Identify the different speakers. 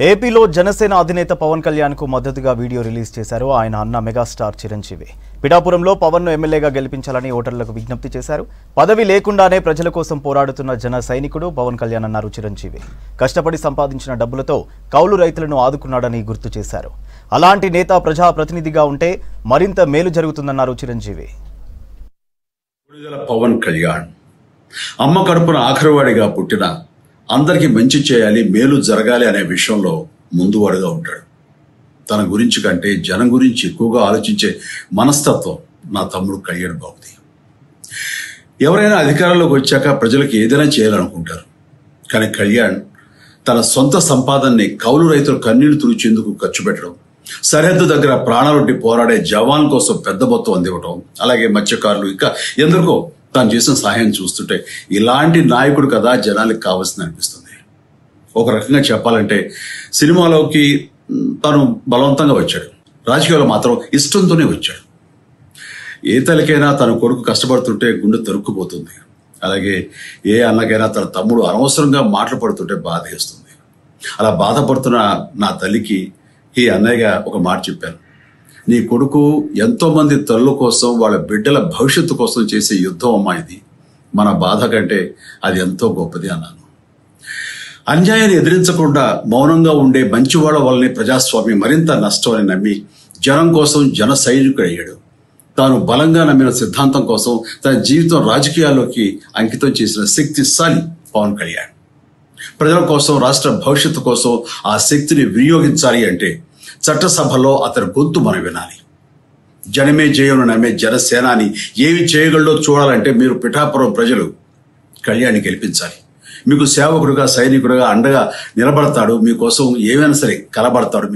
Speaker 1: ఏపీలో జనసేన అధినేత పవన్ కళ్యాణ్ కు మద్దతుగా వీడియో రిలీజ్ చేశారు. ఆయన అన్న మెగాస్టార్ చిరంజీవి పిఠాపురంలో పవన్ ను ఎమ్మెల్యేగా గెలిపించాలని ఓటర్లకు విజ్ఞప్తి చేశారు. పదవి లేకుండానే ప్రజల కోసం పోరాడుతున్న జన సైనికుడు పవన్ కళ్యాణ్ అన్నారు చిరంజీవి. కష్టపడి సంపాదించిన డబ్బులతో కౌలు రైతులను ఆదుకున్నాడని గుర్తు చేశారు. అలాంటి నేత ప్రజా ప్రతినిధిగా ఉంటే మరింత మేలు జరుగుతుందన్నారు చిరంజీవి.
Speaker 2: పవన్ కళ్యాణ్ అమ్మ కడుపున ఆఖరివాడిగా పుట్టిన అందరికీ మంచి చేయాలి, మేలు జరగాలి అనే విషయంలో ముందువాడుగా ఉంటాడు. తన గురించి కంటే జనం గురించి ఎక్కువగా ఆలోచించే మనస్తత్వం నా తమ్ముడు కళ్యాణ్ బాబుది. ఎవరైనా అధికారంలోకి వచ్చాక ప్రజలకు ఏదైనా చేయాలనుకుంటారు. కానీ కళ్యాణ్ తన సొంత సంపాదనని కౌలు రైతుల కన్నీళ్లు తుడిచేందుకు ఖర్చు పెట్టడం, సరిహద్దు దగ్గర ప్రాణాలొడ్డి పోరాడే జవాన్ కోసం పెద్ద మొత్తం అందివ్వటం, అలాగే మత్స్యకారులు ఇంకా ఎందరికో తాను చేసిన సహాయం చూస్తుంటే ఇలాంటి నాయకుడు కదా జనానికి కావాల్సింది అనిపిస్తుంది. ఒక రకంగా చెప్పాలంటే సినిమాలోకి తను బలవంతంగా వచ్చాడు, రాజకీయాల్లో మాత్రం ఇష్టంతోనే వచ్చాడు. ఏ తల్లికైనా తన కొడుకు కష్టపడుతుంటే గుండె తరుక్కుపోతుంది. అలాగే ఏ అన్నకైనా తన తమ్ముడు అనవసరంగా మాటలు పడుతుంటే బాధ వేస్తుంది. అలా బాధపడుతున్న నా తల్లికి ఈ అన్నయ్యగా ఒక మాట చెప్పాను. నీ కొడుకు ఎంతో మంది తల్లుల కోసం, వాళ్ళ బిడ్డల భవిష్యత్తు కోసం చేసే యుద్ధం అమ్మా ఇది. మన బాధ కంటే అది ఎంతో గొప్పది అన్నాను. అన్యాయాన్ని ఎదిరించకుండా మౌనంగా ఉండే మంచివాళ్ళ వల్లనే ప్రజాస్వామ్యం మరింత నష్టం అని నమ్మి జనం కోసం జన సైనికుడు అయ్యాడు. తాను బలంగా నమ్మిన సిద్ధాంతం కోసం తన జీవితం రాజకీయాల్లోకి అంకితం చేసిన శక్తిశాలి పవన్ కళ్యాణ్. ప్రజల కోసం, రాష్ట్ర భవిష్యత్తు కోసం ఆ శక్తిని వినియోగించాలి అంటే చట్టసభలో అతని గొంతు మనం వినాలి. జనమే జయను నమ్మే జనసేనాని ఏమి చేయగలడో చూడాలంటే మీరు పిఠాపురం ప్రజలు కళ్యాణ్ని గెలిపించాలి. మీకు సేవకుడుగా, సైనికుడుగా అండగా నిలబడతాడు. మీకోసం ఏమైనా సరే కలబడతాడు.